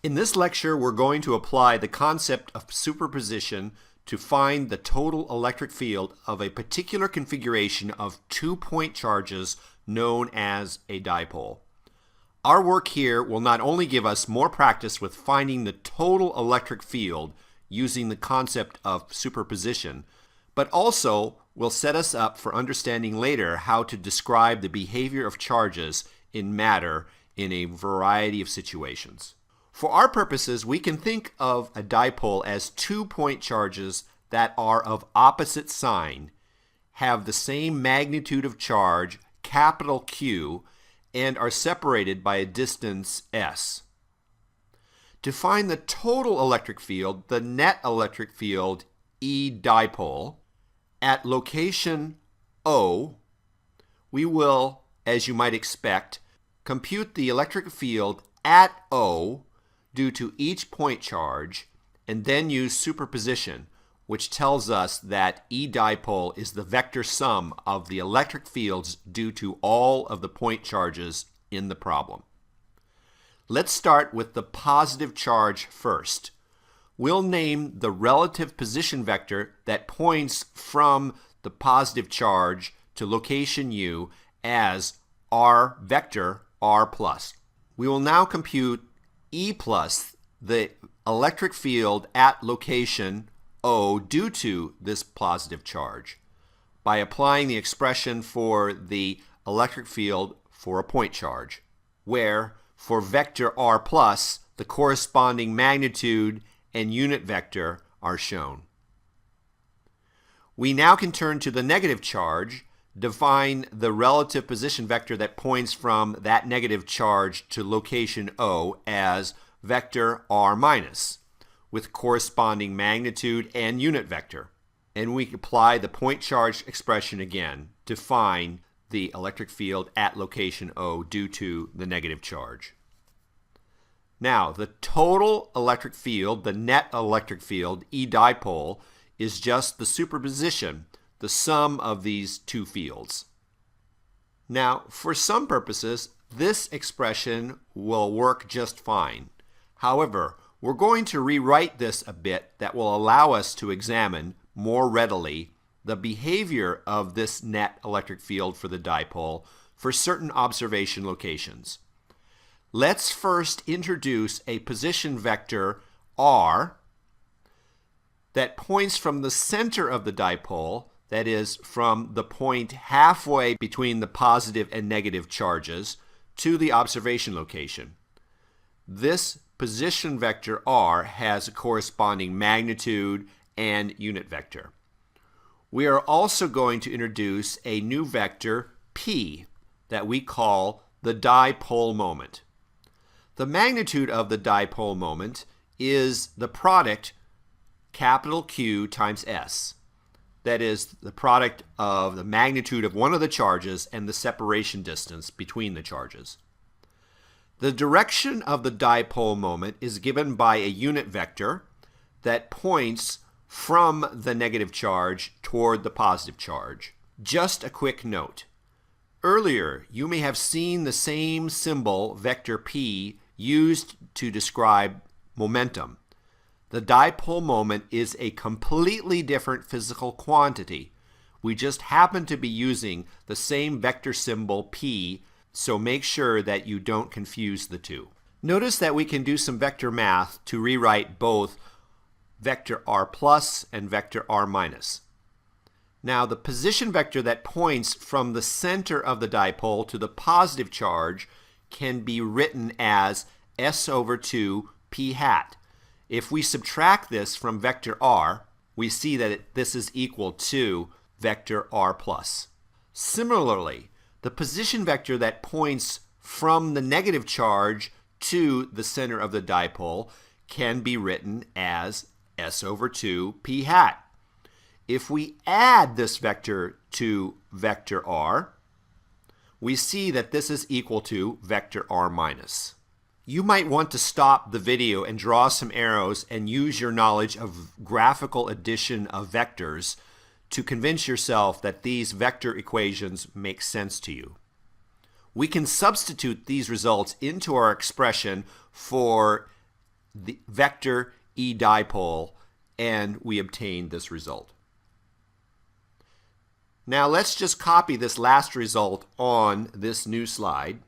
In this lecture, we're going to apply the concept of superposition to find the total electric field of a particular configuration of two-point charges known as a dipole. Our work here will not only give us more practice with finding the total electric field using the concept of superposition, but also will set us up for understanding later how to describe the behavior of charges in matter in a variety of situations. For our purposes, we can think of a dipole as two-point charges that are of opposite sign, have the same magnitude of charge, capital Q, and are separated by a distance s. To find the total electric field, the net electric field E dipole, at location O, we will, as you might expect, compute the electric field at O due to each point charge, and then use superposition, which tells us that E dipole is the vector sum of the electric fields due to all of the point charges in the problem. Let's start with the positive charge first. We'll name the relative position vector that points from the positive charge to location U as R vector R plus. We will now compute E plus, the electric field at location O due to this positive charge, by applying the expression for the electric field for a point charge, where for vector R plus, the corresponding magnitude and unit vector are shown. We now can turn to the negative charge, define the relative position vector that points from that negative charge to location O as vector R minus, with corresponding magnitude and unit vector. And we apply the point charge expression again to find the electric field at location O due to the negative charge. Now, the total electric field, the net electric field, E dipole, is just the superposition, the sum of these two fields. Now, for some purposes, this expression will work just fine. However, we're going to rewrite this a bit that will allow us to examine more readily the behavior of this net electric field for the dipole for certain observation locations. Let's first introduce a position vector R that points from the center of the dipole, that is, from the point halfway between the positive and negative charges, to the observation location. This position vector R has a corresponding magnitude and unit vector. We are also going to introduce a new vector P that we call the dipole moment. The magnitude of the dipole moment is the product capital Q times S. That is the product of the magnitude of one of the charges and the separation distance between the charges. The direction of the dipole moment is given by a unit vector that points from the negative charge toward the positive charge. Just a quick note. Earlier, you may have seen the same symbol, vector P, used to describe momentum. The dipole moment is a completely different physical quantity. We just happen to be using the same vector symbol P, so make sure that you don't confuse the two. Notice that we can do some vector math to rewrite both vector R plus and vector R minus. Now, the position vector that points from the center of the dipole to the positive charge can be written as S over 2 P hat. If we subtract this from vector R, we see that this is equal to vector R plus. Similarly, the position vector that points from the negative charge to the center of the dipole can be written as S over 2 P hat. If we add this vector to vector R, we see that this is equal to vector R minus. You might want to stop the video and draw some arrows and use your knowledge of graphical addition of vectors to convince yourself that these vector equations make sense to you. We can substitute these results into our expression for the vector E dipole, and we obtain this result. Now let's just copy this last result on this new slide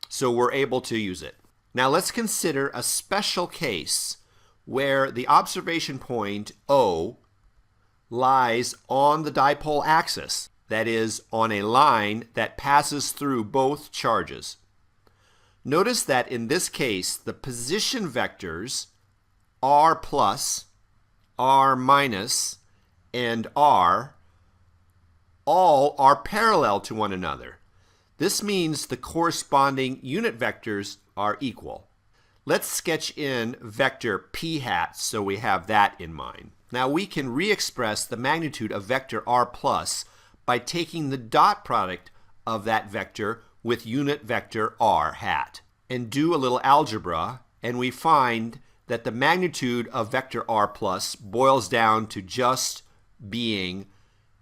so we're able to use it. Now let's consider a special case where the observation point O lies on the dipole axis, that is, on a line that passes through both charges. Notice that in this case, the position vectors r plus, r minus, and r all are parallel to one another. This means the corresponding unit vectors are equal. Let's sketch in vector p hat so we have that in mind. Now we can re-express the magnitude of vector r plus by taking the dot product of that vector with unit vector r hat and do a little algebra, and we find that the magnitude of vector r plus boils down to just being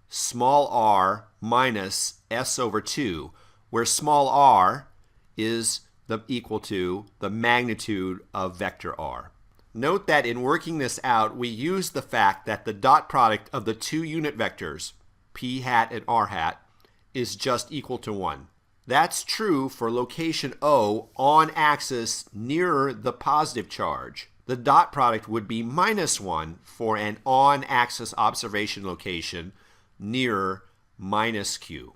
small r minus s over 2, where small r is equal to the magnitude of vector r. Note that in working this out, we use the fact that the dot product of the two unit vectors, p hat and r hat, is just equal to 1. That's true for location O on axis nearer the positive charge. The dot product would be minus 1 for an on-axis observation location nearer minus q.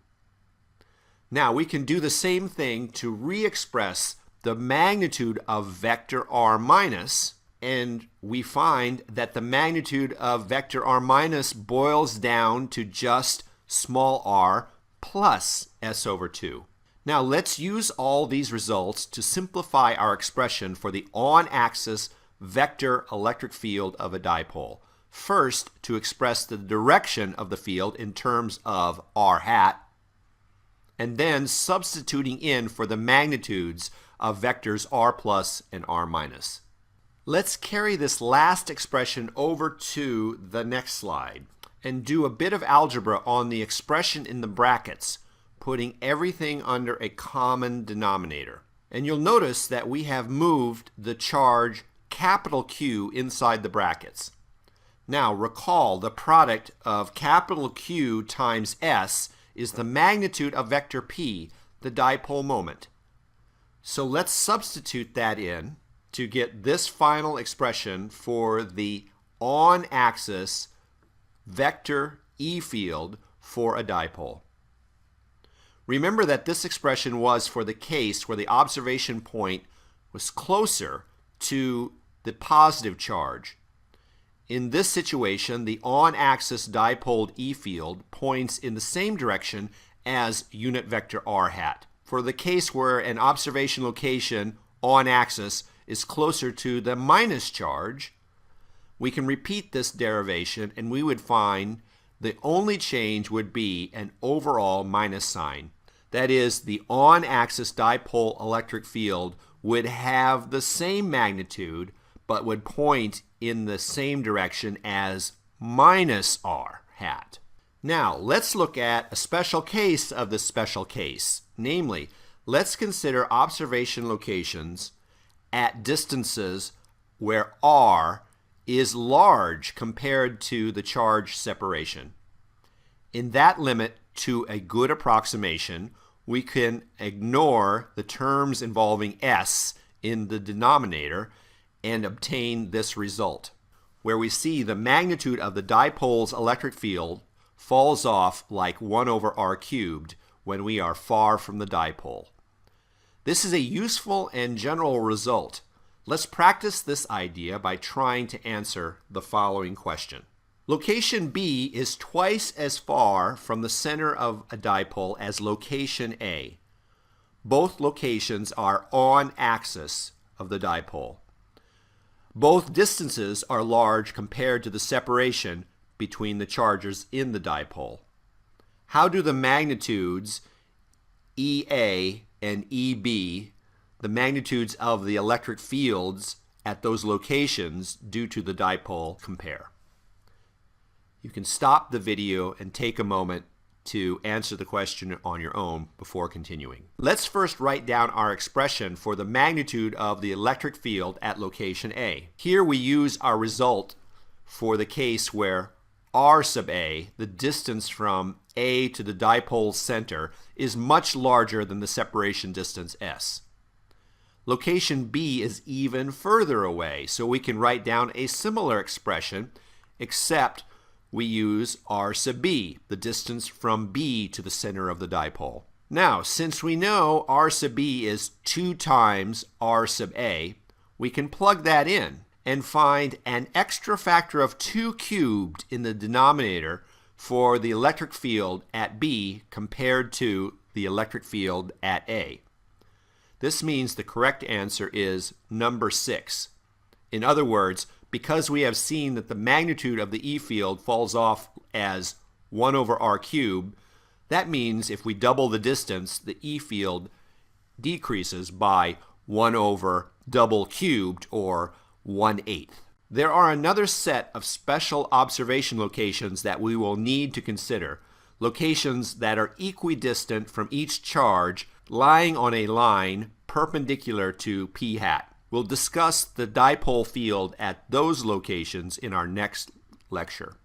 Now we can do the same thing to re-express the magnitude of vector r minus, and we find that the magnitude of vector r minus boils down to just small r plus s over 2. Now let's use all these results to simplify our expression for the on-axis vector electric field of a dipole. First, to express the direction of the field in terms of r hat, and then substituting in for the magnitudes of vectors r plus and r minus. Let's carry this last expression over to the next slide and do a bit of algebra on the expression in the brackets, putting everything under a common denominator. And you'll notice that we have moved the charge capital Q inside the brackets. Now recall, the product of capital Q times S is the magnitude of vector P, the dipole moment. So let's substitute that in to get this final expression for the on-axis vector E field for a dipole. Remember that this expression was for the case where the observation point was closer to the positive charge. In this situation, the on-axis dipole E field points in the same direction as unit vector r hat. For the case where an observation location on axis is closer to the minus charge, we can repeat this derivation and we would find the only change would be an overall minus sign. That is, the on-axis dipole electric field would have the same magnitude but would point in the same direction as minus r hat. Now, let's look at a special case of this special case. Namely, let's consider observation locations at distances where r is large compared to the charge separation. In that limit to a good approximation, we can ignore the terms involving s in the denominator and obtain this result, where we see the magnitude of the dipole's electric field falls off like 1 over r cubed when we are far from the dipole. This is a useful and general result. Let's practice this idea by trying to answer the following question. Location B is twice as far from the center of a dipole as location A. Both locations are on axis of the dipole. Both distances are large compared to the separation between the charges in the dipole. How do the magnitudes EA and EB, the magnitudes of the electric fields at those locations due to the dipole, compare? You can stop the video and take a moment to answer the question on your own before continuing. Let's first write down our expression for the magnitude of the electric field at location A. Here we use our result for the case where r sub A, the distance from A to the dipole's center, is much larger than the separation distance s. Location B is even further away, so we can write down a similar expression, except we use r sub B, the distance from B to the center of the dipole. Now, since we know r sub B is 2 times r sub A, we can plug that in and find an extra factor of 2 cubed in the denominator for the electric field at B compared to the electric field at A. This means the correct answer is number 6. In other words, because we have seen that the magnitude of the E field falls off as 1 over r cubed, that means if we double the distance, the E field decreases by 1 over double cubed, or 1/8. There are another set of special observation locations that we will need to consider, locations that are equidistant from each charge lying on a line perpendicular to p hat. We'll discuss the dipole field at those locations in our next lecture.